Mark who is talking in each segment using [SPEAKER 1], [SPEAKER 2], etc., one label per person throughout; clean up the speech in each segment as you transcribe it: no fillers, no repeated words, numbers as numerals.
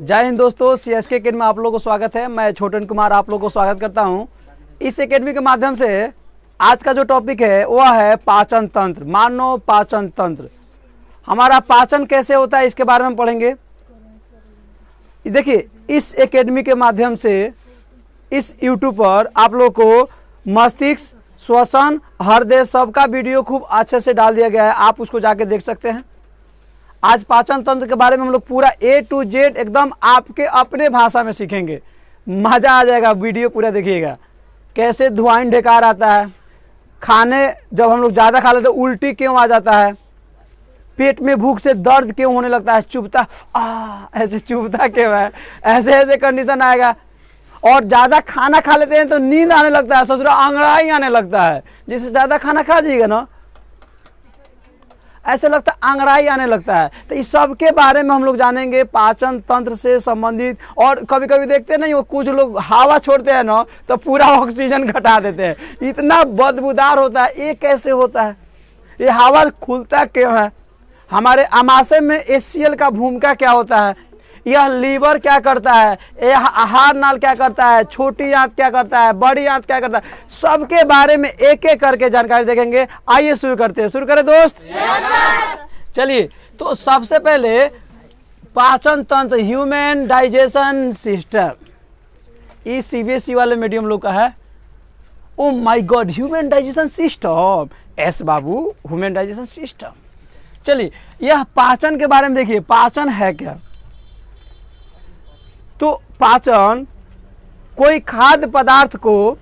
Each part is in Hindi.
[SPEAKER 1] जय हिंद दोस्तों, CSK एकेडमी में आप लोगों को स्वागत है। मैं छोटन कुमार आप लोगों को स्वागत करता हूं। इस एकेडमी के माध्यम से आज का जो टॉपिक है वह है पाचन तंत्र, मानव पाचन तंत्र। हमारा पाचन कैसे होता है इसके बारे में पढ़ेंगे। देखिए, इस एकेडमी के माध्यम से इस YouTube पर आप लोगों को मस्तिष्क, श्वसन, हृदय सबका वीडियो खूब अच्छे से डाल दिया गया है, आप उसको जाके देख सकते हैं। आज पाचन तंत्र के बारे में हम लोग पूरा A to Z एकदम आपके अपने भाषा में सीखेंगे। मज़ा आ जाएगा, वीडियो पूरा देखिएगा। कैसे धुआं ढेकार आता है, खाने जब हम लोग ज़्यादा खा लेते उल्टी क्यों आ जाता है, पेट में भूख से दर्द क्यों होने लगता है, चुभता ऐसे चुभता क्यों है, ऐसे ऐसे कंडीशन आएगा। और ज़्यादा खाना खा लेते हैं तो नींद आने लगता है, ससुरा अंगड़ाई आने लगता है। जिससे ज़्यादा खाना खा जाइएगा ना, ऐसे लगता है अंगड़ाई आने लगता है। तो इस सब के बारे में हम लोग जानेंगे, पाचन तंत्र से संबंधित। और कभी कभी देखते नहीं, वो कुछ लोग हवा छोड़ते हैं ना तो पूरा ऑक्सीजन घटा देते हैं, इतना बदबूदार होता है। ये कैसे होता है, ये हवा खुलता क्यों है, हमारे आमाशय में HCl का भूमिका क्या होता है, यह लीवर क्या करता है, यह आहार नाल क्या करता है, छोटी आंत क्या करता है, बड़ी आंत क्या करता है, सबके बारे में एक एक करके जानकारी देखेंगे। आइए शुरू करते हैं। शुरू करें दोस्त। चलिए, तो सबसे पहले पाचन तंत्र, ह्यूमन डाइजेशन सिस्टम। ये CBSE वाले मीडियम लोग का है। Oh my God, human digestion system. S Babu, human digestion system. चलिए, यह पाचन के बारे में देखिए, पाचन है क्या। तो पाचन कोई खाद्य पदार्थ को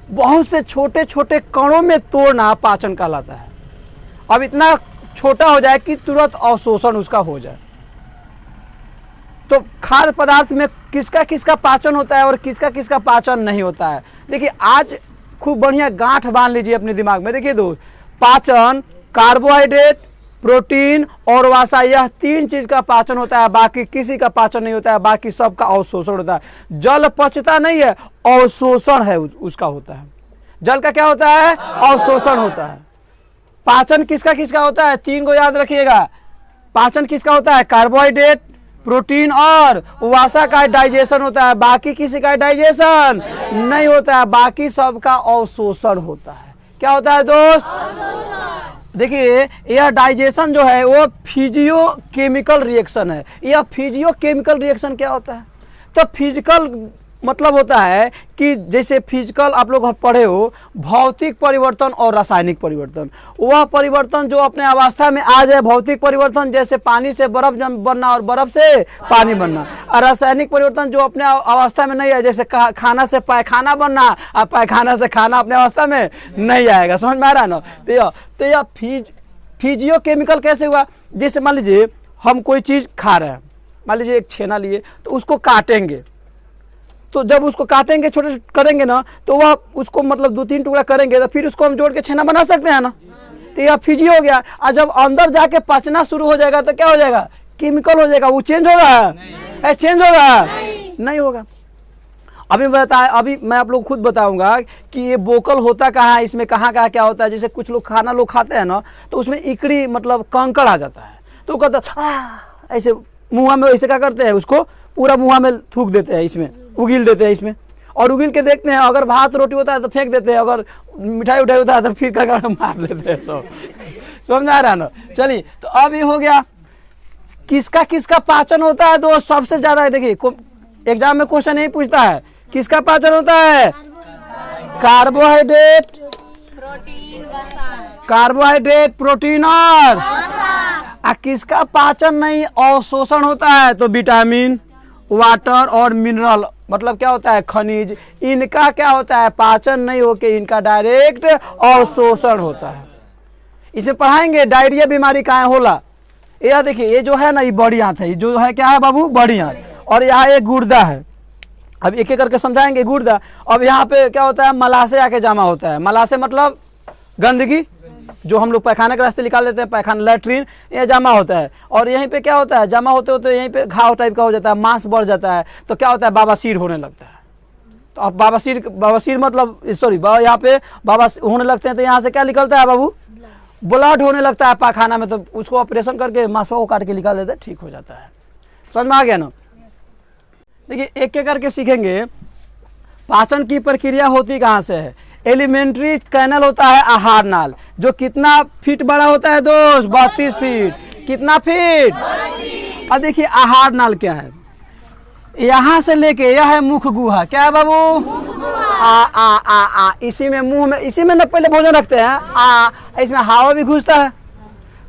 [SPEAKER 1] बहुत से छोटे छोटे कणों में तोड़ना पाचन कहलाता है। अब इतना छोटा हो जाए कि तुरंत अवशोषण उसका हो जाए। तो खाद्य पदार्थ में किसका किसका पाचन होता है और किसका किसका पाचन नहीं होता है। देखिए, आज खूब बढ़िया गांठ बांध लीजिए अपने दिमाग में। देखिए दोस्त, पाचन कार्बोहाइड्रेट, प्रोटीन और वसा, यह तीन चीज का पाचन होता है, बाकी किसी का पाचन नहीं होता है, बाकी सबका अवशोषण होता है। जल पचता नहीं है, अवशोषण है उसका होता है। जल का क्या होता है, अवशोषण होता है। पाचन किसका किसका होता है, तीन को याद रखिएगा। पाचन किसका होता है, कार्बोहाइड्रेट, प्रोटीन और वसा का डाइजेशन होता है, बाकी किसी का डाइजेशन नहीं होता है, बाकी सबका अवशोषण होता है। क्या होता है दोस्त, देखिए, यह डाइजेशन जो है वो फिजियो केमिकल रिएक्शन है। यह फिजियो केमिकल रिएक्शन क्या होता है, तो फिजिकल मतलब होता है कि जैसे फिजिकल आप लोग पढ़े हो, भौतिक परिवर्तन और रासायनिक परिवर्तन। वह परिवर्तन जो अपने अवस्था में आ जाए, भौतिक परिवर्तन जैसे पानी से बर्फ बनना और बर्फ से पानी बनना। और रासायनिक परिवर्तन जो अपने अवस्था में नहीं है, जैसे खाना से पैखाना बनना और पैखाना से खाना अपने अवस्था में नहीं आएगा। समझ में आ रहा है ना। तो यह फिजियो केमिकल कैसे हुआ, जैसे मान लीजिए हम कोई चीज़ खा रहे हैं, मान लीजिए एक छेना लिए, तो उसको काटेंगे। तो जब उसको काटेंगे, छोटे करेंगे ना, तो वह उसको मतलब 2-3 टुकड़ा करेंगे, तो फिर उसको हम जोड़ के छेना बना सकते हैं ना। तो यह फिजियो हो गया। और जब अंदर जाके पचना शुरू हो जाएगा तो क्या हो जाएगा, केमिकल हो जाएगा। वो चेंज होगा, चेंज होगा नहीं होगा। अभी मैं आप लोग खुद बताऊंगा कि ये बोकल होता कहाँ है, इसमें कहाँ कहाँ क्या होता है। जैसे कुछ लोग खाना लोग खाते हैं ना, तो उसमें इकड़ी मतलब कंकड़ आ जाता है, तो कहता ऐसे मुँह में ऐसे क्या करते हैं, उसको पूरा मुँह में थूक देते हैं, इसमें उगील देते हैं इसमें। और उगील के देखते हैं, अगर भात रोटी होता है तो फेंक देते हैं, अगर मिठाई उठाई होता है तो फिर क्या मार देते हैं। समझ आ रहा है ना। चलिए, तो अब ये हो गया किसका किसका पाचन होता है दोस्त, सबसे ज्यादा। देखिए, एग्जाम में क्वेश्चन यही पूछता है, किसका पाचन होता है, कार्बोहाइड्रेट, कार्बोहाइड्रेट, प्रोटीन और किसका पाचन नहीं, अवशोषण होता है, तो विटामिन, वाटर और मिनरल, मतलब क्या होता है, खनिज। इनका क्या होता है, पाचन नहीं होके इनका डायरेक्ट अवशोषण होता है। इसे पढ़ाएंगे डायरिया बीमारी कहाँ होला। यह देखिए, ये जो है ना, ये बड़ी आंत है, ये जो है क्या है बाबू, बड़ी आंत। और यहाँ एक गुर्दा है। अब एक एक करके समझाएंगे गुर्दा। अब यहाँ पे क्या होता है, मलाशय आके जमा होता है। मलाशय मतलब गंदगी जो हम लोग पैखाने के रास्ते निकाल देते हैं, पैखाना लैट्रीन, ये जमा होता है। और यहीं पे क्या होता है, जमा होते होते यहीं पे घाव टाइप का हो जाता है, मांस बढ़ जाता है, तो क्या होता है, बवासीर होने लगता है। तो अब बवासीर मतलब सॉरी, यहाँ पे बाबा होने लगते हैं, तो यहाँ से क्या निकलता है बाबू, ब्लड होने लगता है पैखाना में। तो उसको ऑपरेशन करके मांसों को काट के निकाल देते हैं, ठीक हो जाता है। समझ में आ गया ना। देखिए एक एक करके सीखेंगे। पाचन की प्रक्रिया होती कहाँ से है? एलिमेंट्री कैनल होता है आहार नाल, जो कितना फीट बड़ा होता है दोस्त? 32 फीट। कितना फीट? अब देखिए आहार नाल क्या है, यहाँ से लेके यह है मुख गुहा। क्या है बाबू? आ इसी में मुंह में, इसी में न पहले भोजन रखते हैं। इसमें हवा भी घुसता है।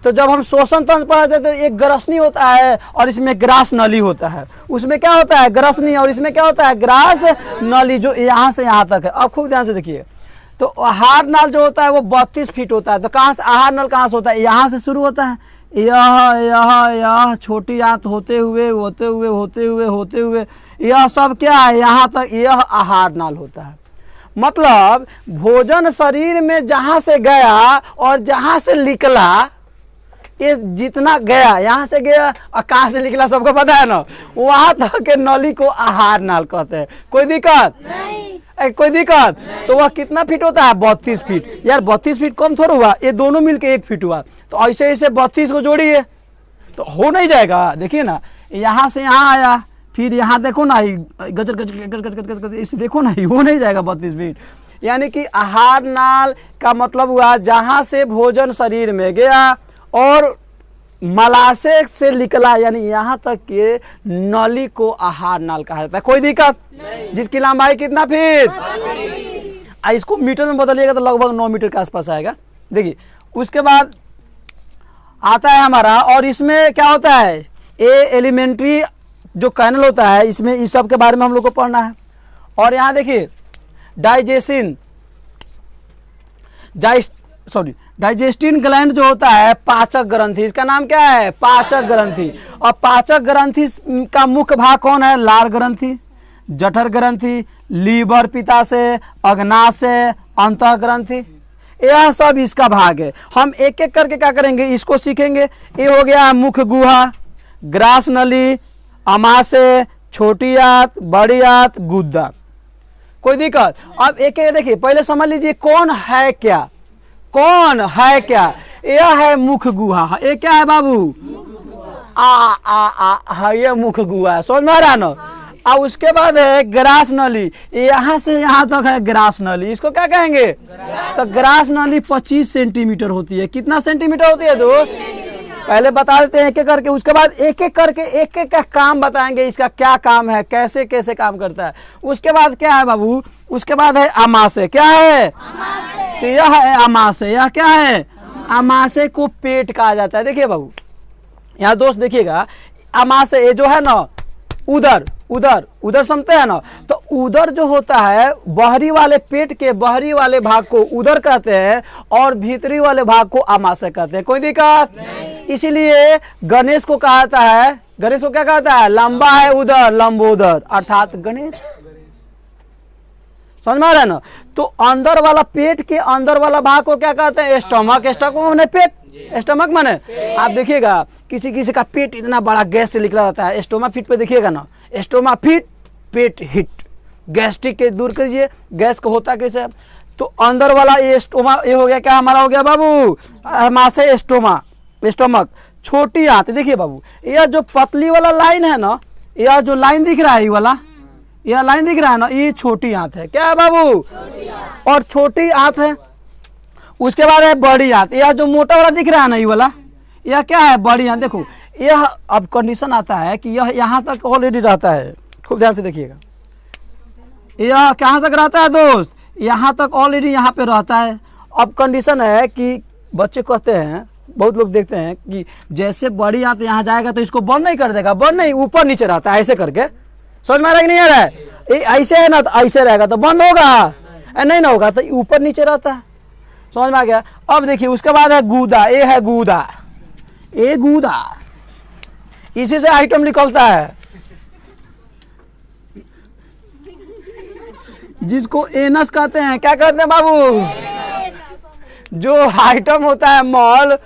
[SPEAKER 1] तो जब हम श्वसन तंत्र पढ़ाते हैं तो एक ग्रसनी होता है और इसमें ग्रास नली होता है। उसमें क्या होता है? ग्रसनी। और इसमें क्या होता है? ग्रास नली, जो यहाँ से यहाँ तक है। अब खूब ध्यान से देखिए। तो आहार नाल जो होता है वो 32 फीट होता है। तो कहाँ से आहार नल कहाँ से होता है? यहाँ से शुरू होता है। यह छोटी आंत होते हुए यह सब क्या है? यहाँ तक यह आहार नाल होता है। मतलब भोजन शरीर में जहाँ से गया और जहाँ से निकला, ये जितना गया, यहाँ से गया और कहाँ से निकला सबको पता है ना, वहां तक के नली को आहार नाल कहते हैं। कोई दिक्कत नहीं? कोई दिक्कत? तो वह कितना फीट होता है? 32 फीट। यार 32 फीट कम थोड़ा हुआ, ये दोनों मिलके 1 फीट हुआ। तो ऐसे ऐसे 32 को जोड़िए तो हो नहीं जाएगा। देखिए ना, यहाँ से यहाँ आया, फिर यहाँ देखो ना, गजर गजर गजर गजर गजर, इसे देखो ना, हो नहीं जाएगा 32 फीट। यानी कि आहार नाल का मतलब हुआ जहाँ से भोजन शरीर में गया और मलाशय से निकला, यानी यहाँ तक के नली को आहार नाल कहा जाता है। कोई दिक्कत नहीं? जिसकी लंबाई कितना फीट? इसको मीटर में बदलिएगा तो लगभग 9 मीटर के आसपास आएगा। देखिए उसके बाद आता है हमारा, और इसमें क्या होता है? एलिमेंट्री जो कैनल होता है, इसमें इस सब के बारे में हम लोग को पढ़ना है। और यहाँ देखिए डाइजेस्टिन ग्लैंड जो होता है, पाचक ग्रंथि। इसका नाम क्या है? पाचक ग्रंथि। और पाचक ग्रंथि का मुख्य भाग कौन है? लार ग्रंथि, जठर ग्रंथि, लीवर पित्ताशय, अग्नाशय, अंतः ग्रंथि, यह सब इसका भाग है। हम एक एक करके क्या करेंगे, इसको सीखेंगे। ये हो गया मुख गुहा, ग्रास नली, अमाशय, छोटी आंत, बड़ी आंत, गुद्दा। कोई दिक्कत? अब एक एक देखिए, पहले समझ लीजिए कौन है क्या, कौन है क्या। यह है मुख गुहा। ये क्या है बाबू? ये मुख गुहा है, समझ में आ रहा ना। और उसके बाद है ग्रास नली, यहाँ से यहाँ तक है ग्रास नली। इसको क्या कहेंगे? तो ग्रास नली 25 सेंटीमीटर होती है। कितना सेंटीमीटर होती है दोस्त? पहले बता देते हैं एक एक करके, उसके बाद एक एक करके एक एक का काम बताएंगे, इसका क्या काम है, कैसे कैसे काम करता है। उसके बाद क्या है बाबू? उसके बाद है अमाशय। क्या है? तो यह है अमाशय। यह क्या है? अमाशय को पेट कहा जाता है। देखिए बाबू, यहाँ दोस्त देखिएगा, अमाशय जो है ना, उदर उदर उदर समझते हैं ना। तो उदर जो होता है, बाहरी वाले पेट के बाहरी वाले भाग को उदर कहते हैं और भीतरी वाले भाग को अमाशय कहते हैं। कोई दिक्कत? इसीलिए गणेश को कहा जाता है, गणेश को क्या कहता है? लंबा है उदर, लंबोदर, अर्थात गणेश। समझ में आ रहा है ना। तो अंदर वाला, पेट के अंदर वाला भाग को क्या कहते हैं? स्टमक। स्टमक माने पेट, स्टमक माने, आप देखिएगा किसी किसी का पेट इतना बड़ा गैस से निकला रहता है। स्टोमा फिट पे देखिएगा ना, स्टोमा फिट, पेट हिट। गैस्ट्रिक के दूर करिए, गैस को होता कैसे? तो अंदर वाला ये स्टोमा, ये हो गया क्या हमारा? हो गया बाबू अमाशय, स्टोमा, स्टमक। छोटी आंत देखिए बाबू, यह जो पतली वाला लाइन है ना, यह जो लाइन दिख रहा है, ये वाला, यह लाइन दिख रहा है ना, ये छोटी आंत है। क्या है बाबू? और छोटी आंत है। उसके बाद है बड़ी आंत। यह जो मोटा वाला दिख रहा है ना, ये वाला, यह क्या है? बड़ी आंत। देखो यह अब कंडीशन आता है कि यह यहाँ तक ऑलरेडी रहता है। खूब ध्यान से देखिएगा, यह कहाँ तक रहता है दोस्त? यहाँ तक ऑलरेडी यहाँ पे रहता है। अब कंडीशन है कि बच्चे कहते हैं, बहुत लोग देखते हैं कि जैसे बड़ी आंत यहाँ जाएगा तो इसको बंद नहीं कर देगा। बंद नहीं, ऊपर नीचे रहता है ऐसे करके। समझ में आ रहा है कि नहीं आ रहा है? ऐसे है ना, तो ऐसे रहेगा तो बंद होगा, नहीं ना होगा तो ऊपर नीचे रहता है। समझ में आ गया? अब देखिए उसके बाद है गूदा। ये है गूदा, ये गूदा, इसी से आइटम निकलता है, जिसको एनस कहते हैं। क्या कहते हैं बाबू? जो आइटम होता है मॉल,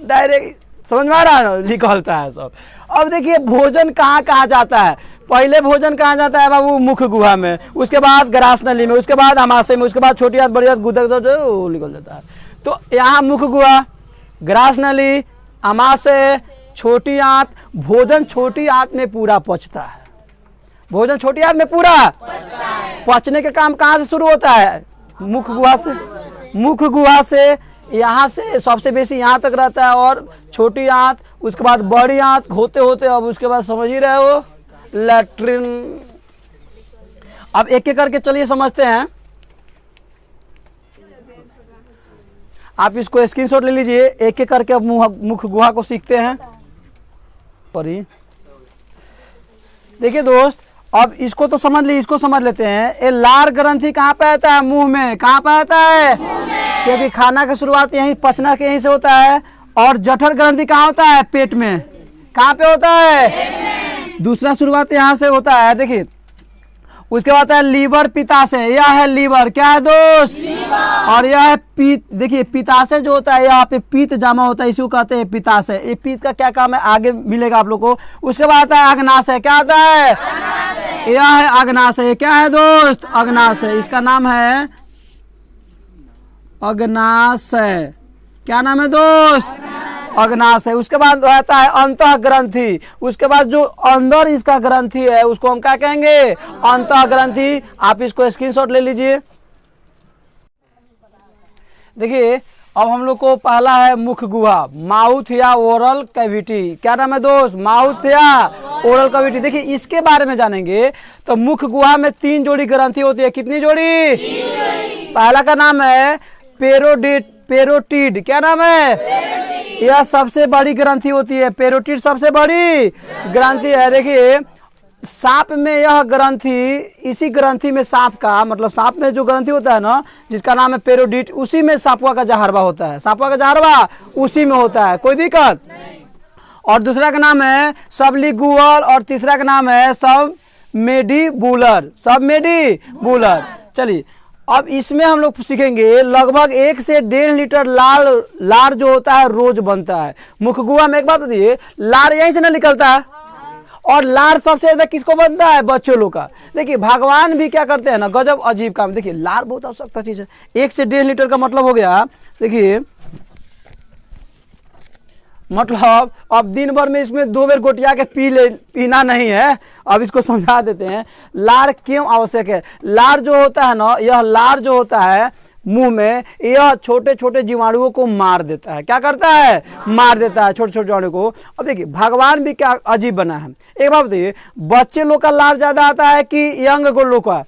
[SPEAKER 1] डायरेक्ट, समझ में आ रहा है ना, निकलता है सब। अब देखिए भोजन कहाँ कहाँ जाता है। पहले भोजन कहाँ जाता है बाबू? मुख गुहा में, उसके बाद ग्रास नली में, उसके बाद अमाशय में, उसके बाद छोटी आंत, बड़ी आंत, गुदा निकल जाता है। तो यहाँ मुख गुहा, ग्रास नली, अमाशय, छोटी आंत, भोजन छोटी आंत में पूरा पचता है। भोजन छोटी आंत में पूरा पचने का काम कहाँ से शुरू होता है? मुख गुहा से। मुख गुहा से यहाँ से सबसे बेसी यहाँ तक रहता है, और छोटी आंत, उसके बाद बड़ी आंत होते होते अब उसके बाद समझ ही रहे हो लैट्रिन। अब एक एक करके चलिए समझते हैं। आप इसको स्क्रीनशॉट ले लीजिए, एक एक करके अब मुख गुहा को सीखते हैं। देखिए दोस्त, अब इसको तो समझ ली, इसको समझ लेते हैं। ये लार ग्रंथि कहाँ पे आता है? मुंह में। कहाँ पे आता है? क्योंकि खाना की शुरुआत यहीं, पचना के यहीं से होता है। और जठर ग्रंथि कहाँ होता है? पेट में। कहाँ पे होता है? दूसरा शुरुआत यहाँ से होता है। देखिए, उसके बाद है लीवर पित्ताशय। यह है लीवर, क्या है दोस्त? और यह है पीत। देखिए पित्ताशय जो होता है, यहाँ पे पीत जमा होता है, इसी को कहते हैं पित्ताशय। ये पीत का क्या काम है आगे मिलेगा आप लोग को। उसके बाद आता है अग्नाशय। क्या आता है? यह है अग्नाशय। क्या है दोस्त? अग्नाशय। इसका नाम है अग्नाशय। क्या नाम है दोस्त? अग्नाशय। उसके बाद रहता है अंतः ग्रंथि। उसके बाद जो अंदर इसका ग्रंथि है उसको हम क्या कहेंगे? अंतः ग्रंथि। आप इसको स्क्रीनशॉट ले लीजिए। देखिए, अब हम लोग को पहला है मुख गुहा, माउथ या ओरल कैविटी। क्या नाम है दोस्त? माउथ या ओरल कैविटी। देखिए इसके बारे में जानेंगे तो मुख गुहा में 3 जोड़ी ग्रंथि होती है। कितनी जोड़ी? पहला का नाम है पेरोटिड। क्या नाम है? यह सबसे बड़ी ग्रंथि होती है। पेरोटिड सबसे बड़ी ग्रंथि है। देखिए सांप में यह ग्रंथि, इसी ग्रंथि में सांप का मतलब सांप में जो ग्रंथि होता है ना, जिसका नाम है पेरोडिट, उसी में सांपुआ का जहरवा होता है। सांपुआ का जहरवा उसी में होता है, कोई दिक्कत। और दूसरा का नाम है सबलिगुअल, और तीसरा का नाम है सबमेंडिबुलर। सबमेंडिबुलर। चलिए, अब इसमें हम लोग सीखेंगे लगभग 1 से 1.5 लीटर लार जो होता है रोज बनता है मुख गुहा में। एक बात बताइए, लार यहीं से ना निकलता है, और लार सबसे ज्यादा किसको बनता है? बच्चों लोग का। देखिए भगवान भी क्या करते हैं ना, गजब अजीब काम। देखिए लार बहुत आवश्यकता चीज है। 1 से 1.5 लीटर का मतलब हो गया, देखिए मतलब अब दिन भर में इसमें 2 बार गोटिया के पीना नहीं है। अब इसको समझा देते हैं लार क्यों आवश्यक है। लार जो होता है ना, यह लार जो होता है मुंह में, यह छोटे छोटे जीवाणुओं को मार देता है। क्या करता है? मार देता है छोटे छोटे जीवाणु को। अब देखिए भगवान भी क्या अजीब बना है। एक बात बताइए, बच्चे लोग का लार ज्यादा आता है कि यंग लोग का?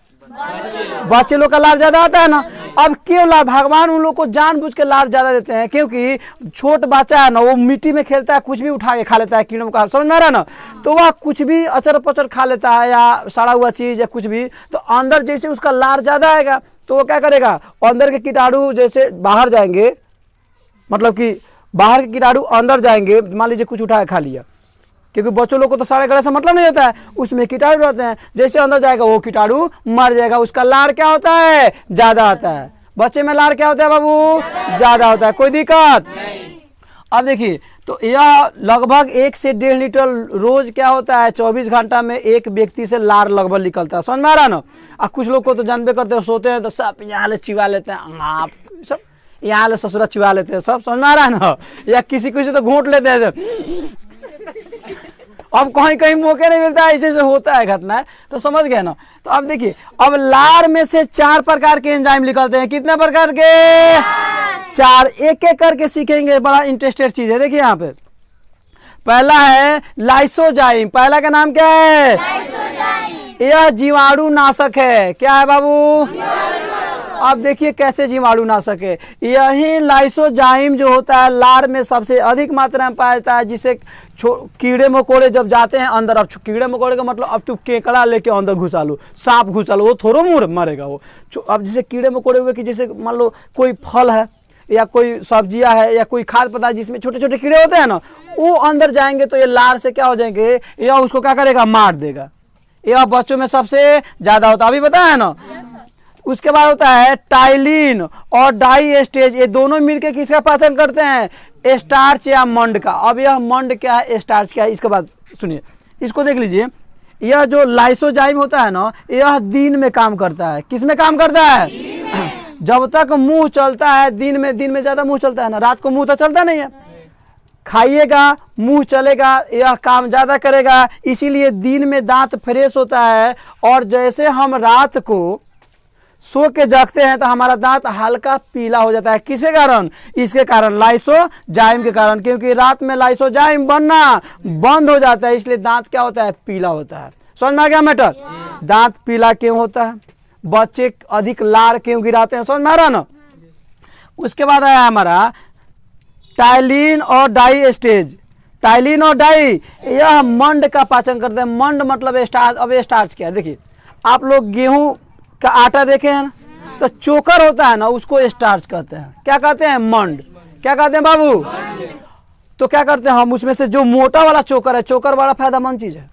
[SPEAKER 1] बच्चे लोग का लार ज्यादा आता है ना। अब क्यों लार? भगवान उन लोग को जानबूझ के लार ज्यादा देते हैं, क्योंकि छोट बच्चा है ना, वो मिट्टी में खेलता है, कुछ भी उठा के खा लेता है, कीड़ों का, समझ में आ रहा है ना। तो वह कुछ भी अचर पचर खा लेता है, या सड़ा हुआ चीज या कुछ भी। तो अंदर जैसे उसका लार ज्यादा आएगा तो वो क्या करेगा? अंदर के कीटाणु जैसे बाहर जाएंगे, मतलब कि बाहर के कीटाणु अंदर जाएंगे। मान लीजिए कुछ उठा के खा लिया, क्योंकि बच्चों लोग को तो सारे गले से मतलब नहीं होता है, उसमें कीटाणु रहते हैं। जैसे अंदर जाएगा वो कीटाणु मर जाएगा। उसका लार क्या होता है? ज्यादा आता है। बच्चे में लार क्या होता है बाबू? ज्यादा होता है, कोई दिक्कत। अब देखिए, तो यह लगभग 1 से 1.5 लीटर रोज क्या होता है, 24 घंटा में एक व्यक्ति से लार लगभग निकलता है। समझ में आ रहा ना। अब कुछ लोग को तो जानबे करते हैं, सोते हैं तो सब यहाँ ले चिवा लेते हैं, आप सब यहाँ ले ससुरा चिवा लेते हैं, सब समझ में आ रहा है ना। या किसी किसी तो घोंट लेते हैं। अब कहीं कहीं मौके नहीं मिलता है, ऐसे से होता है घटना। तो समझ गए ना। तो अब देखिए, अब लार में से 4 प्रकार के एंजाइम निकलते हैं। कितने प्रकार के? 4। एक एक करके सीखेंगे, बड़ा इंटरेस्टेड चीज है। देखिए यहाँ पे पहला है लाइसोजाइम। पहला का नाम क्या है? यह जीवाणु नाशक है। क्या है बाबू? अब देखिए कैसे जीवाणु नाशक है। यही लाइसोजाइम जो होता है लार में सबसे अधिक मात्रा में पाया जाता है, जिसे कीड़े मकोड़े जब जाते हैं अंदर। अब कीड़े मकोड़े का मतलब अब तू केकड़ा लेके अंदर घुसा लो, सांप घुसा लो, वो थोड़ा मरेगा वो। अब जैसे कीड़े मकोड़े हुए कि जैसे मान लो कोई फल है या कोई सब्जियां है या कोई खाद्य पदार्थ जिसमें छोटे छोटे कीड़े होते हैं ना, वो अंदर जाएंगे तो ये लार से क्या हो जाएंगे, यह उसको क्या करेगा? मार देगा। यह बच्चों में सबसे ज्यादा होता है, अभी बताया ना। उसके बाद होता है टाइलिन और डाई स्टेज। ये दोनों मिलकर किसका पहचान करते हैं? स्टार्च या मंड का। अब यह मंड क्या है, स्टार्च क्या है, इसके बाद सुनिए, इसको देख लीजिए। यह जो लाइसोजाइम होता है ना, यह दिन में काम करता है। किस में काम करता है? जब तक मुंह चलता है दिन में ज्यादा मुंह चलता है ना, रात को मुंह तो चलता नहीं है। खाइएगा मुंह चलेगा, यह काम ज़्यादा करेगा, इसीलिए दिन में दांत फ्रेश होता है। और जैसे हम रात को सो के जागते हैं तो हमारा दांत हल्का पीला हो जाता है। किसके कारण? इसके कारण, लाइसोजाइम के कारण, क्योंकि रात में लाइसोजाइम बनना बंद हो जाता है, इसलिए दांत क्या होता है? पीला होता है। समझ में आ गया मैटर? दांत पीला क्यों होता है? बच्चे अधिक लार क्यों गिराते हैं? समझ में आ रहा ना? उसके बाद आया हमारा टाइलिन और डाई स्टेज। टाइलिन और डाई यह मंड का पाचन करते हैं। मंड मतलब स्टार्च। अब स्टार्च क्या है? देखिए, आप लोग गेहूं का आटा देखे हैं ना, तो चोकर होता है ना, उसको स्टार्च कहते हैं। क्या कहते हैं? मंड। क्या कहते हैं बाबू? तो क्या करते हैं हम, उसमें से जो मोटा वाला चोकर है, चोकर बड़ा फायदेमंद चीज है।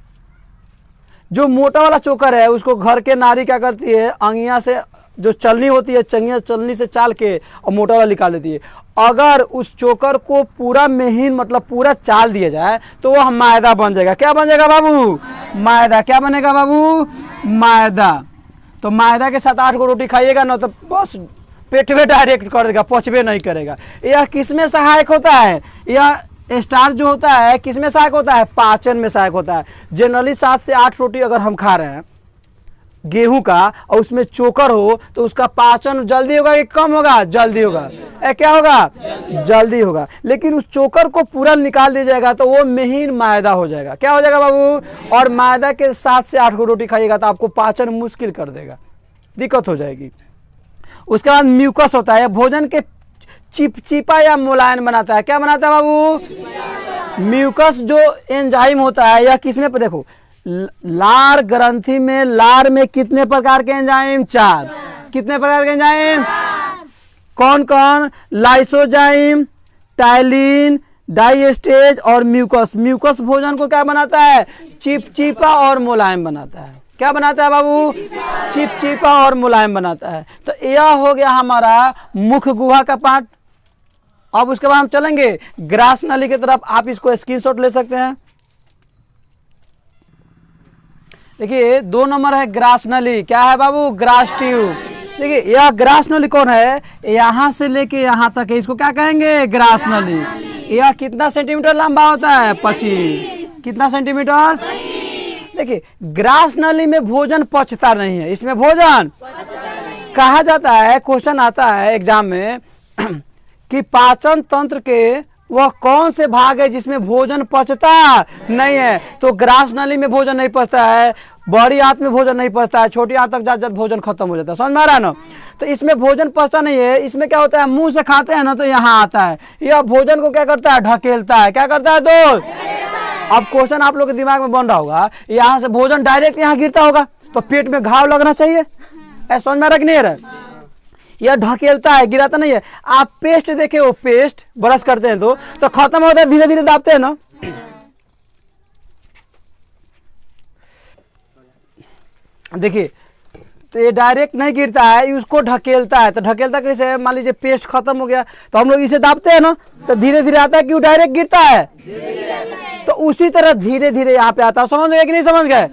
[SPEAKER 1] जो मोटा वाला चोकर है उसको घर के नारी क्या करती है? अंगिया से जो चलनी होती है, चंगिया चलनी से चाल के और मोटा वाला निकाल देती है। अगर उस चोकर को पूरा महीन मतलब पूरा चाल दिया जाए तो वह मैदा बन जाएगा। क्या बन जाएगा बाबू? मैदा। क्या बनेगा बाबू? मैदा। तो मैदा के साथ 8 को रोटी खाइएगा ना तो बस पेट में डायरेक्ट कर देगा, पचबे नहीं करेगा। यह किस में सहायक होता है? यह स्टार्च जो होता है किस में सहायक होता है? पाचन में सहायक होता है। जनरली 7 से 8 रोटी अगर हम खा रहे हैं गेहूं का और उसमें चोकर हो तो उसका पाचन जल्दी होगा कि कम होगा? जल्दी होगा। क्या होगा? जल्दी होगा। लेकिन उस चोकर को पूरा निकाल दिया जाएगा तो वो महीन मैदा हो जाएगा। क्या हो जाएगा बाबू? और मैदा के 7 से 8 को रोटी खाइएगा तो आपको पाचन मुश्किल कर देगा, दिक्कत हो जाएगी। उसके बाद म्यूकस होता है, भोजन के चिपचिपा या मुलायम बनाता है। क्या बनाता है बाबू? म्यूकस जो एंजाइम होता है यह किसमें पर देखो, लार ग्रंथि में, लार में कितने प्रकार के एंजाइम? 4। कितने प्रकार के एंजाइम? कौन कौन? लाइसोजाइम, टाइलिन, डाइस्टेज और म्यूकस। म्यूकस भोजन को क्या बनाता है? चिपचिपा और मुलायम बनाता है। क्या बनाता है बाबू? चिपचिपा और मुलायम बनाता है। तो यह हो गया हमारा मुख गुहा का पार्ट। अब उसके बाद हम चलेंगे ग्रास नली की तरफ। आप इसको स्क्रीनशॉट ले सकते हैं। देखिए 2 नंबर है ग्रास नली। क्या है बाबू? Grass tube. देखिए यह ग्रास नली कौन है? यहाँ से लेके यहाँ तक है, इसको क्या कहेंगे? ग्रास नली। यह कितना सेंटीमीटर लंबा होता है? 25। कितना सेंटीमीटर? देखिए ग्रास नली में भोजन पचता नहीं है। इसमें भोजन कहा जाता है, क्वेश्चन आता है एग्जाम में कि पाचन तंत्र के वह कौन से भाग है जिसमें भोजन पचता नहीं है? तो ग्रास नली में भोजन नहीं पचता है, बड़ी आंत में भोजन नहीं पचता है, छोटी आंत तक जात भोजन खत्म हो जाता है। समझ में आ रहा है ना? तो इसमें भोजन पचता नहीं है। इसमें क्या होता है? मुंह से खाते हैं ना तो यहाँ आता है, यह भोजन को क्या करता है? ढकेलता है। क्या करता है दोस्त? अब क्वेश्चन आप लोग के दिमाग में बन रहा होगा, यहाँ से भोजन डायरेक्ट यहाँ गिरता होगा तो पेट में घाव लगना चाहिए। समझ में आ रहा कि नहीं रहा? यह ढकेलता है, गिराता नहीं है। आप पेस्ट देखे, वो पेस्ट ब्रश करते हैं तो खत्म होता है, धीरे धीरे दाबते हैं ना। देखिए तो ये डायरेक्ट नहीं गिरता है, उसको ढकेलता है। तो ढकेलता कैसे है? मान लीजिए पेस्ट खत्म हो गया तो हम लोग इसे दाबते हैं ना तो धीरे धीरे आता है कि वो डायरेक्ट गिरता है? तो उसी तरह धीरे धीरे यहाँ पे आता है। समझ गए कि नहीं समझ गए?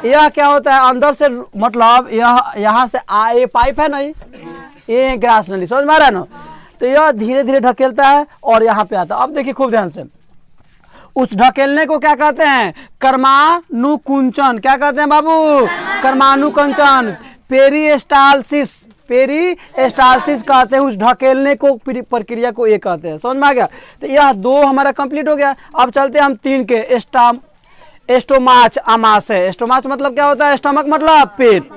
[SPEAKER 1] यह क्या होता है? अंदर से मतलब यह यहाँ से ये पाइप है नहीं, ये ग्रास नली। समझ में आ रहा है ना? तो यह धीरे धीरे ढकेलता है और यहाँ पे आता है। अब देखिए खूब ध्यान से, उस ढकेलने को क्या कहते हैं? कर्मानुकुंचन। क्या कहते हैं बाबू? कर्मानुकुंचन। पेरिस्टालसिस। पेरिस्टालसिस कहते हैं उस ढकेलने को, प्रक्रिया को ये कहते हैं। समझ में आ गया? तो यह 2 हमारा कंप्लीट हो गया। अब चलते हैं हम 3 के। एस्टोमाच, आमाशय। एस्टोमाच मतलब क्या होता है? स्टमक मतलब पेट,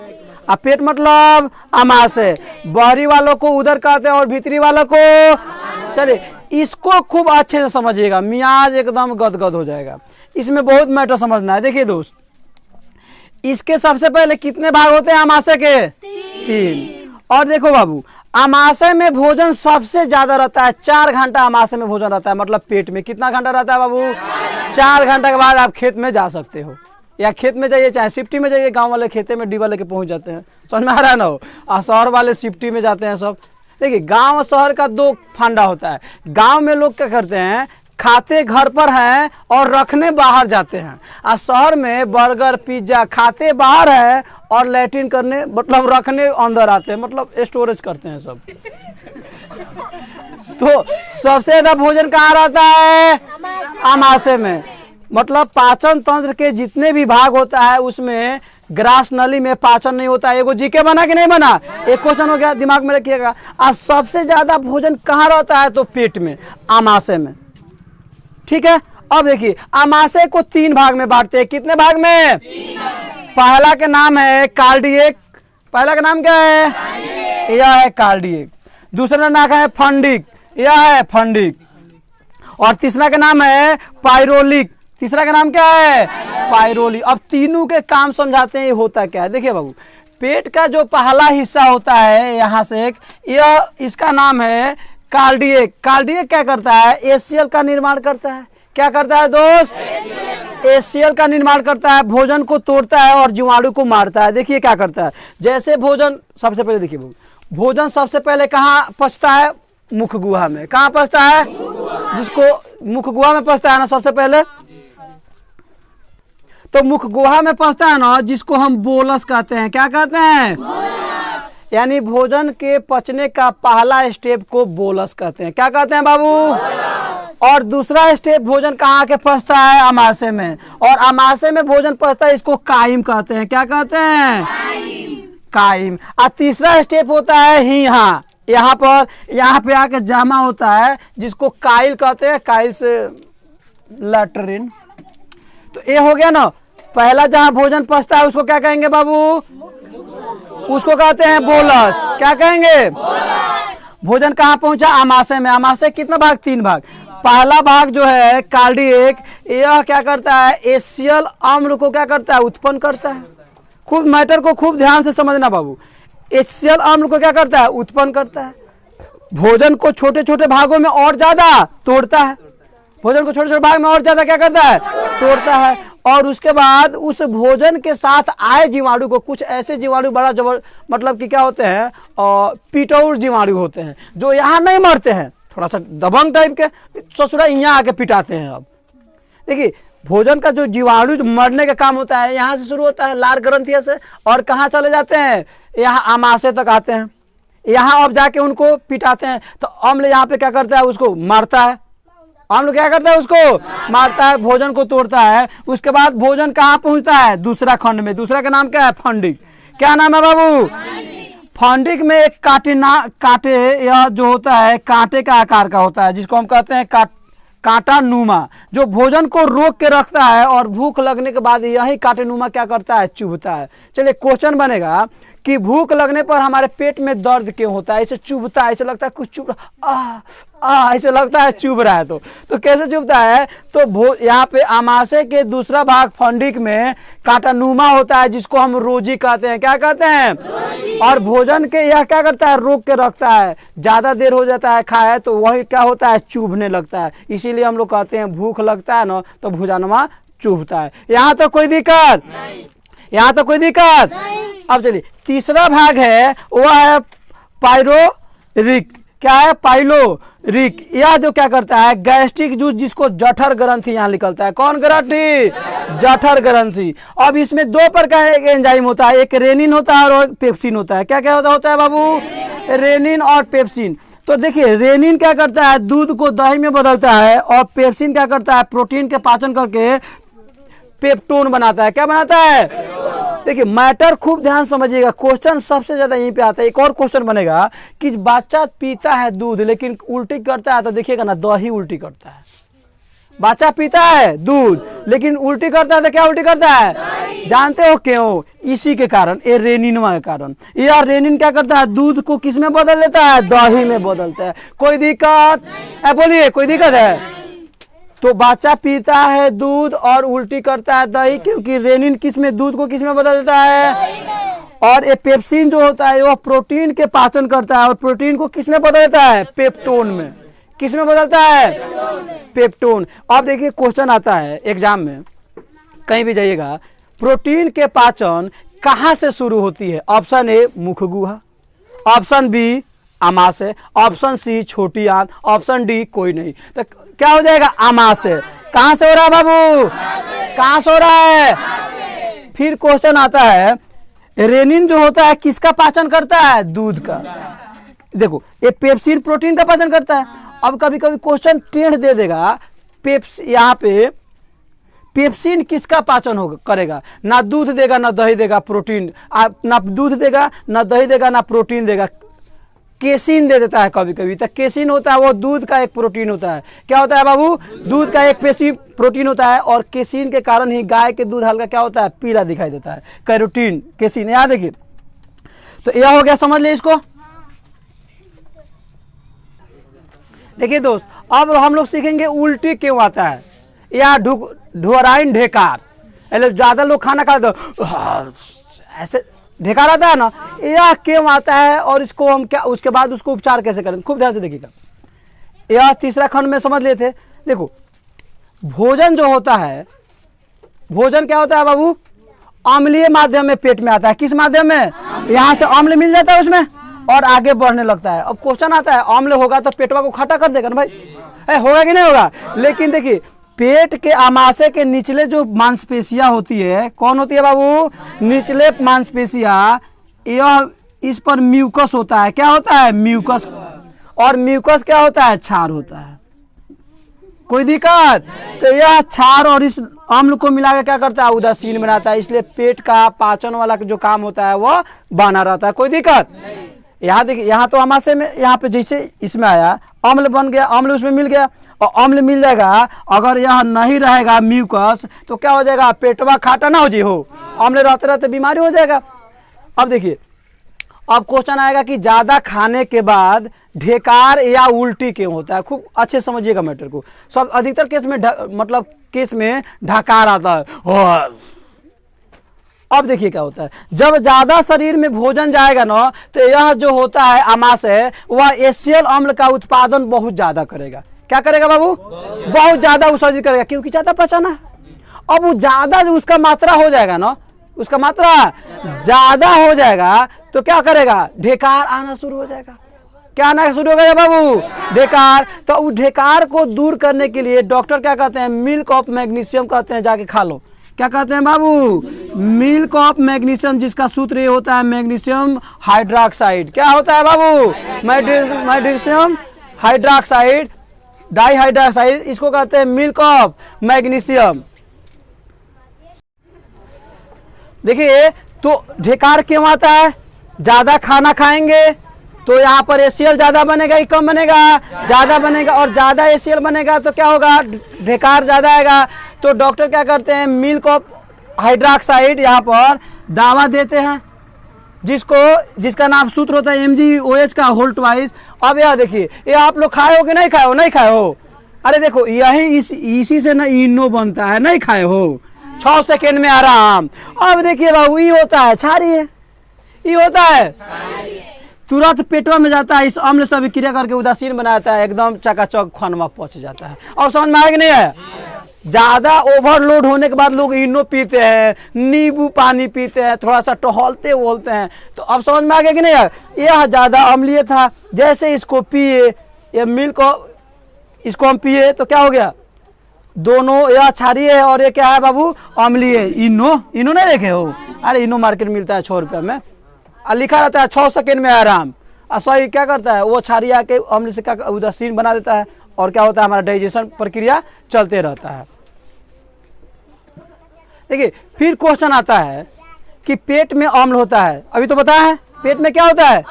[SPEAKER 1] अब पेट मतलब आमाशय। बाहरी वालों को उदर कहते हैं और भीतरी वालों को, चलिए इसको खूब अच्छे से समझिएगा, मियाज एकदम गदगद हो जाएगा। इसमें बहुत मैटर समझना है। देखिए दोस्त, इसके सबसे पहले कितने भाग होते हैं आमाशय के? 3। और देखो बाबू, आमाशय में भोजन सबसे ज्यादा रहता है। 4 घंटा आमाशय में भोजन रहता है, मतलब पेट में कितना घंटा रहता है बाबू? 4 घंटा के बाद आप खेत में जा सकते हो, या खेत में जाइए चाहे शिफ्टी में जाइए। गांव वाले खेते में डिब्बा लेके पहुंच जाते हैं। समझ में आ रहा है ना? और शहर वाले शिफ्टी में जाते हैं सब। देखिए गांव और शहर का 2 फंडा होता है। गांव में लोग क्या करते हैं? खाते घर पर हैं और रखने बाहर जाते हैं। और शहर में बर्गर पिज्जा खाते बाहर है और लैट्रिन करने मतलब रखने अंदर आते हैं, मतलब स्टोरेज करते हैं सब। तो सबसे ज्यादा भोजन कहाँ रहता है? आमाशय में। मतलब पाचन तंत्र के जितने भी भाग होता है उसमें ग्रास नली में पाचन नहीं होता है। एगो जीके बना कि नहीं बना, एक क्वेश्चन हो गया, दिमाग में रखिएगा। और सबसे ज्यादा भोजन कहाँ रहता है, तो पेट में, आमाशय में। ठीक है, अब देखिए आमाशय को 3 भाग में बांटते हैं। कितने भाग में? 3 भाग। पहला का नाम है कार्डियक। पहला का नाम क्या है? यह है कार्डियक। दूसरा नाम है फंडिक, यह है फंडिक। और तीसरा का नाम है पायरोलिक। तीसरा का नाम क्या है? पायरोलिक। अब तीनों के काम समझाते हैं, ये होता क्या है। देखिए बाबू, पेट का जो पहला हिस्सा होता है यहाँ से एक, यह इसका नाम है कार्डियक। कार्डियक क्या करता है? एसीएल का निर्माण करता है। क्या करता है दोस्त? एसीएल का निर्माण करता है, भोजन को तोड़ता है और जीवाणु को मारता है। देखिए क्या करता है, जैसे भोजन, सबसे पहले देखिए भोजन सबसे पहले कहाँ पचता है? मुख गुहा में। कहाँ पचता है? जिसको मुख गुहा में पचता है ना सबसे पहले, तो मुख गुहा में पचता है ना, जिसको हम बोलस कहते हैं। क्या कहते हैं? बोलस। यानी भोजन के पचने का पहला स्टेप को बोलस कहते हैं। क्या कहते हैं बाबू? बोलस। और दूसरा स्टेप भोजन कहाँ के पचता है? आमाशय में। और आमाशय में भोजन पचता है, इसको काइम कहते हैं। क्या कहते हैं? काइम। और तीसरा स्टेप होता है हीहा, यहाँ पर, यहाँ पे आके जमा होता है, जिसको काइल कहते हैं। काइल से लैट्रिन। तो ये हो गया ना, पहला जहाँ भोजन पचता है उसको क्या कहेंगे बाबू? उसको कहते हैं बोलस। क्या कहेंगे? भोजन कहाँ पहुंचा? आमाशय में। आमाशय कितना भाग? 3 भाग। पहला भाग जो है कार्डियक, यह क्या करता है? एसियल अम्ल को क्या करता है? उत्पन्न करता है। खूब मैटर को खूब ध्यान से समझना बाबू। एसियल अम्ल को क्या करता है? उत्पन्न करता है। भोजन को छोटे छोटे भागों में और ज्यादा तोड़ता है। भोजन को छोटे छोटे भाग में और ज्यादा क्या करता है? तोड़ता है। और उसके बाद उस भोजन के साथ आए जीवाणु को, कुछ ऐसे जीवाणु बड़ा मतलब कि क्या होते हैं, पिटौर जीवाणु होते हैं, जो यहाँ नहीं मरते हैं, थोड़ा सा दबंग टाइप के, ससुरा यहाँ आके पिटाते हैं। अब देखिए भोजन का जो जीवाणु जो मरने का काम होता है, यहाँ से शुरू होता है लार ग्रंथि से, और कहाँ चले जाते हैं? यहाँ आमाशय तक आते हैं। यहाँ अब जाके उनको पिटाते हैं, तो अम्ल यहाँ पे क्या करता है? उसको मारता है। अम्ल क्या करता है? उसको मारता है, भोजन को तोड़ता है। उसके बाद भोजन कहाँ पहुंचता है? दूसरा खंड में। दूसरा का नाम क्या है? फंडिक। क्या नाम है बाबू? फंडिक में एक कांटे, यह जो होता है कांटे का आकार का होता है, जिसको हम कहते हैं कांटा नुमा, जो भोजन को रोक के रखता है, और भूख लगने के बाद यही कांटे नुमा क्या करता है? चुभता है। चलिए क्वेश्चन बनेगा कि भूख लगने पर हमारे पेट में दर्द क्यों होता है? ऐसे चुभता है, ऐसे लगता है कुछ चुभ ऐसे लगता है चुभ रहा है। तो कैसे चुभता है? तो यहाँ पे आमाशय के दूसरा भाग फंडिक में कांटानुमा होता है, जिसको हम रोजी कहते हैं। क्या कहते हैं? रोजी। और भोजन के यह क्या करता है? रोक के रखता है। ज्यादा देर हो जाता है खाए तो वही क्या होता है? चुभने लगता है। इसीलिए हम लोग कहते हैं भूख लगता है ना तो भोजनमा चुभता है। यहाँ तो कोई दिक्कत नहीं। यहाँ तो कोई दिक्कत नहीं। अब चलिए तीसरा भाग है, वह है पायरोरिक। क्या है? पाइलोरिक। यह जो क्या करता है? गैस्ट्रिक जूस, जिसको जठर ग्रंथि यहाँ निकलता है। कौन ग्रंथि? जठर ग्रंथि। अब इसमें 2 प्रकार का एंजाइम होता है, एक रेनिन होता है और पेप्सिन होता है। क्या क्या होता है बाबू? रेनिन और पेप्सिन। तो देखिए रेनिन क्या करता है? दूध को दही में बदलता है, और पेप्सिन क्या करता है? प्रोटीन के पाचन करके पेप्टोन बनाता है। क्या बनाता है? देखिए मैटर खूब ध्यान समझिएगा, क्वेश्चन सबसे ज्यादा यहीं पे आता है। एक और क्वेश्चन बनेगा कि बच्चा पीता है दूध लेकिन उल्टी करता है, तो देखिएगा ना दही उल्टी करता है। बच्चा पीता है दूध लेकिन उल्टी करता है, तो क्या उल्टी करता है? जानते हो क्यों? इसी के कारण, ये रेनिनवा के कारण। ये रेनिन क्या करता है? दूध को किस में बदल देता है? दही में बदलता है। कोई दिक्कत है? बोलिए कोई दिक्कत है? तो बच्चा पीता है दूध और उल्टी करता है दही, क्योंकि रेनिन किस में, दूध को किस में बदल देता है? और ये पेप्सिन जो होता है वह प्रोटीन के पाचन करता है, और प्रोटीन को किस में बदल देता है? पेप्टोन में। किस में बदलता है? पेप्टोन। अब देखिए क्वेश्चन आता है एग्जाम में, कहीं भी जाइएगा, प्रोटीन के पाचन कहाँ से शुरू होती है? ऑप्शन ए मुख गुहा, ऑप्शन बी आमाशय, ऑप्शन सी छोटी आंत, ऑप्शन डी कोई नहीं। तो क्या हो जाएगा? आमाशय। कहाँ से हो रहा है बाबू? कहाँ से हो रहा है? फिर क्वेश्चन आता है, रेनिन जो होता है किसका पाचन करता है? दूध का। देखो ये पेप्सिन प्रोटीन का पाचन करता है। अब कभी कभी क्वेश्चन टेढ़ दे देगा यहाँ पे पेप्सिन किसका पाचन होगा करेगा? ना दूध देगा ना दही देगा, प्रोटीन ना दूध देगा ना दही देगा ना प्रोटीन देगा, केसिन दे देता है कभी कभी। तो केसिन होता है वो दूध का एक प्रोटीन होता है। क्या होता है बाबू? दूध का एक प्रोटीन होता है, और केसिन के कारण ही गाय के दूध हल्का क्या होता है? पीला दिखाई देता है। कैरोटीन, केसिन, याद देखिए। तो यह हो गया, समझ ले इसको। देखिए दोस्त, अब हम लोग सीखेंगे उल्टी क्यों आता है, या ढुराइन ढेकार। ज्यादा लोग खाना खाते तो ऐसे ढेकार आता है ना, यह क्यों आता है और इसको हम क्या, उसके बाद उसको उपचार कैसे करें, खूब ध्यान से देखिएगा। यह तीसरा खंड में समझ लेते। देखो, भोजन जो होता है, भोजन क्या होता है बाबू? अम्लीय माध्यम में पेट में आता है। किस माध्यम में? यहाँ से अम्ल मिल जाता है उसमें और आगे बढ़ने लगता है। अब क्वेश्चन आता है, अम्ल होगा तो पेटवा को खट्टा कर देगा ना भाई, होगा कि नहीं होगा? लेकिन देखिए, पेट के आमाशय के निचले जो मांसपेशियां होती है, कौन होती है बाबू? निचले मांसपेशियां, यह इस पर म्यूकस होता है। क्या होता है? म्यूकस। और म्यूकस क्या होता है? क्षार होता है। कोई दिक्कत? तो यह क्षार और इस अम्ल को मिलाकर क्या करता है? उदासीन बनाता है। इसलिए पेट का पाचन वाला जो काम होता है वह बना रहता है। कोई दिक्कत? यहाँ देखिए, यहाँ तो आमाशय में, यहाँ पे जैसे इसमें आया अम्ल बन गया, अम्ल उसमें मिल गया, और अम्ल मिल जाएगा। अगर यह नहीं रहेगा म्यूकस तो क्या हो जाएगा? पेटवा खाटा ना हो जी हो, अम्ल रहते रहते बीमारी हो जाएगा। अब देखिए, अब क्वेश्चन आएगा कि ज्यादा खाने के बाद ढेकार या उल्टी क्यों होता है। खूब अच्छे समझिएगा मैटर को। सब अधिकतर केस में मतलब केस में ढकार आता है। अब देखिए क्या होता है, जब ज्यादा शरीर में भोजन जाएगा ना, तो यह जो होता है आमाशय, वह एसियल अम्ल का उत्पादन बहुत ज्यादा करेगा। क्या करेगा बाबू? बहुत ज्यादा उत्सर्जित करेगा, क्योंकि ज्यादा पचाना है। अब वो ज्यादा उसका मात्रा हो जाएगा ना, उसका मात्रा ज्यादा हो जाएगा तो क्या करेगा? ढेकार आना शुरू हो जाएगा। क्या आना शुरू हो गया बाबू? ढेकार। तो उस ढेकार को दूर करने के लिए डॉक्टर क्या कहते हैं? मिल्क ऑफ मैग्नीशियम कहते हैं, जाके खा लो। क्या कहते हैं बाबू? मिल्क ऑफ मैग्नीशियम, जिसका सूत्र ये होता है मैग्नीशियम हाइड्रोक्साइड। क्या होता है बाबू? मैग्नीशियम हाइड्रोक्साइड, डाइहाइड्रोक्साइड, इसको कहते हैं मिल्क ऑफ मैग्नीशियम। देखिए, तो ढेकार क्यों आता है? ज्यादा खाना खाएंगे तो यहाँ पर एसीएल ज्यादा बनेगा कि कम बनेगा? ज्यादा बनेगा। और ज्यादा एसीएल बनेगा तो क्या होगा? ढेकार ज्यादा आएगा। तो डॉक्टर क्या करते हैं? मिल्क ऑफ हाइड्रोक्साइड यहाँ पर दवा देते हैं, जिसका नाम सूत्र होता है MgOH का होल ट्वाइस। अब यह देखिए, ये आप लोग खाए हो कि नहीं खाए हो? नहीं खाए हो? अरे देखो, यही इसी से ना इनो बनता है, नहीं खाए हो? 6 सेकेंड में आराम। अब देखिए बाबू, ये होता है क्षारीय, ये होता है तुरंत पेटवा में जाता है, इस अम्ल से अभिक्रिया करके उदासीन बनाता है, एकदम चकाचक खाना पहुंच जाता है। और समझ में आया कि नहीं है? ज्यादा ओवरलोड होने के बाद लोग इनो पीते हैं, नींबू पानी पीते हैं, थोड़ा सा टहलते बोलते हैं। तो अब समझ में आ गया कि नहीं? यह ज्यादा अम्लीय था। जैसे इसको पिए, ये मिल्क, इसको हम पिए तो क्या हो गया? दोनों, यह क्षारीय है और ये क्या है बाबू? अम्लीय। इनो नहीं देखे हो? अरे इनो मार्केट मिलता है 6 रुपये में, लिखा रहता है 6 सेकेंड में आराम। सही क्या करता है? वो क्षारीय के अम्ल से क्या उदासीन बना देता है, और क्या होता है? हमारा डाइजेशन प्रक्रिया चलते रहता है। देखिए, फिर क्वेश्चन आता है कि पेट में अम्ल होता है, अभी तो बताया है पेट में क्या होता है,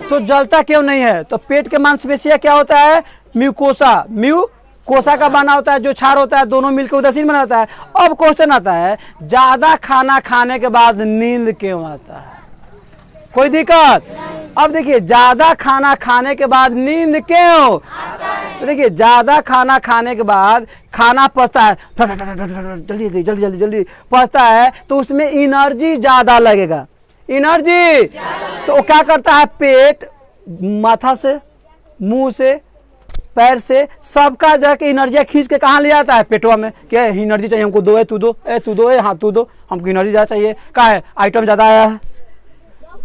[SPEAKER 1] तो जलता क्यों नहीं है? तो पेट के मांसपेशियां क्या होता है? म्यूकोसा का बना होता है, जो क्षार होता है दोनों मिलकर उदासीन बनाता है। अब क्वेश्चन आता है, ज्यादा खाना खाने के बाद नींद क्यों आता है? कोई दिक्कत? अब देखिए, ज्यादा खाना खाने के बाद नींद क्यों? तो देखिए, ज्यादा खाना खाने के बाद खाना पचता है, जल्दी जल्दी जल्दी जल्दी पचता है, तो उसमें एनर्जी ज्यादा लगेगा। एनर्जी तो क्या करता है? पेट माथा से, मुंह से, पैर से, सबका जाके एनर्जी खींच के कहाँ ले जाता है? पेटवा में। क्या एनर्जी चाहिए हमको? दो, तू दो, तू दो, हाँ तू दो, हमको एनर्जी ज्यादा चाहिए। क्या है? आइटम ज्यादा आया है।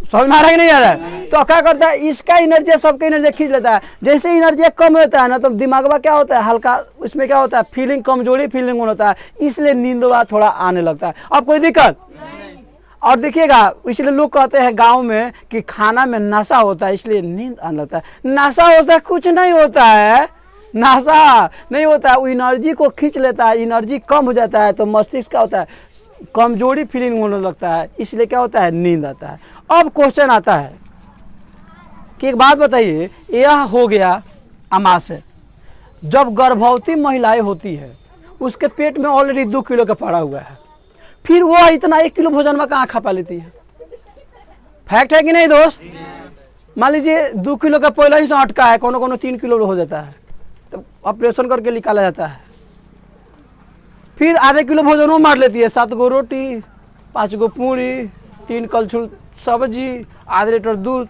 [SPEAKER 1] समझ में आ रहा है कि नहीं आ रहा है? तो क्या करता है? इसका एनर्जी सबका एनर्जी खींच लेता है। जैसे एनर्जी कम होता है ना, तो दिमाग में क्या होता है? हल्का, उसमें क्या होता है? फीलिंग, कमजोरी फीलिंग होता है, इसलिए नींदवा थोड़ा आने लगता है। अब कोई दिक्कत? और देखिएगा, इसलिए लोग कहते हैं गांव में कि खाना में नशा होता है, इसलिए नींद आने लगता है। नशा होता है कुछ नहीं होता है, नासा नहीं होता है, वो एनर्जी को खींच लेता है, एनर्जी कम हो जाता है तो मस्तिष्क का होता है कमजोरी फीलिंग होने लगता है, इसलिए क्या होता है नींद आता है। अब क्वेश्चन आता है कि एक बात बताइए, यह हो गया अमाशय। जब गर्भवती महिलाएं होती है उसके पेट में ऑलरेडी 2 किलो का पड़ा हुआ है, फिर वो इतना 1 किलो भोजन में कहाँ खा पा लेती है? फैक्ट है कि नहीं दोस्त? मान लीजिए 2 किलो का पहले ही से अटका है, कोनो कोनो 3 किलो हो जाता है, तो ऑपरेशन करके निकाला जाता है, फिर आधे किलो भोजन वो मार लेती है, 7 गो रोटी, 5 गो पूरी, 3 कलछुल सब्जी, आधे लीटर दूध।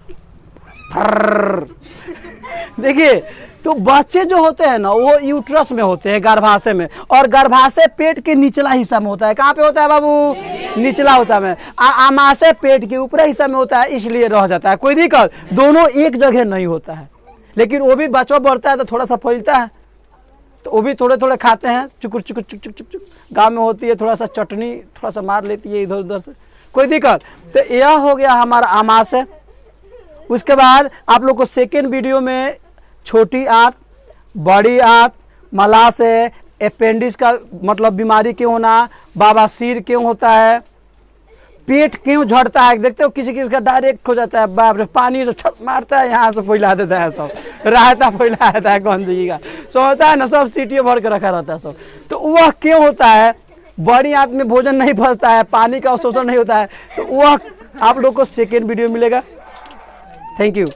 [SPEAKER 1] देखिए, तो बच्चे जो होते हैं ना वो यूट्रस में होते हैं, गर्भाशय में, और गर्भाशय पेट के निचला हिस्सा में होता है। कहाँ पे होता है बाबू? निचला होता है। आमाशय पेट के ऊपरी हिस्सा में होता है, इसलिए रह जाता है। कोई दिक्कत? दोनों एक जगह नहीं होता है, लेकिन वो भी बच्चा बढ़ता है तो थोड़ा सा फैलता है, तो वो भी थोड़े थोड़े खाते हैं, चुकुर चुकुर चुक चुक चुक चुक। गाँव में होती है थोड़ा सा चटनी थोड़ा सा मार लेती है इधर उधर से, कोई दिक्कत? तो यह हो गया हमारा आमाशय। उसके बाद आप लोग को सेकेंड वीडियो में छोटी आंत, बड़ी आंत, मलाशय, अपेंडिक्स का मतलब बीमारी क्यों होना, बवासीर क्यों होता है, पेट क्यों झड़ता है, देखते हो किसी किसी का डायरेक्ट हो जाता है, बाप रे पानी जो छत मारता है यहाँ से फैला देता है, सब रायता फैला देता है गंदगी का, सो होता है ना, सब सीटियों भर के रखा रहता है सब। तो वह क्यों होता है? बड़ी आंत में भोजन नहीं फंसता है, पानी का अवशोषण नहीं होता है, तो वह आप लोग को सेकेंड वीडियो मिलेगा। Thank you.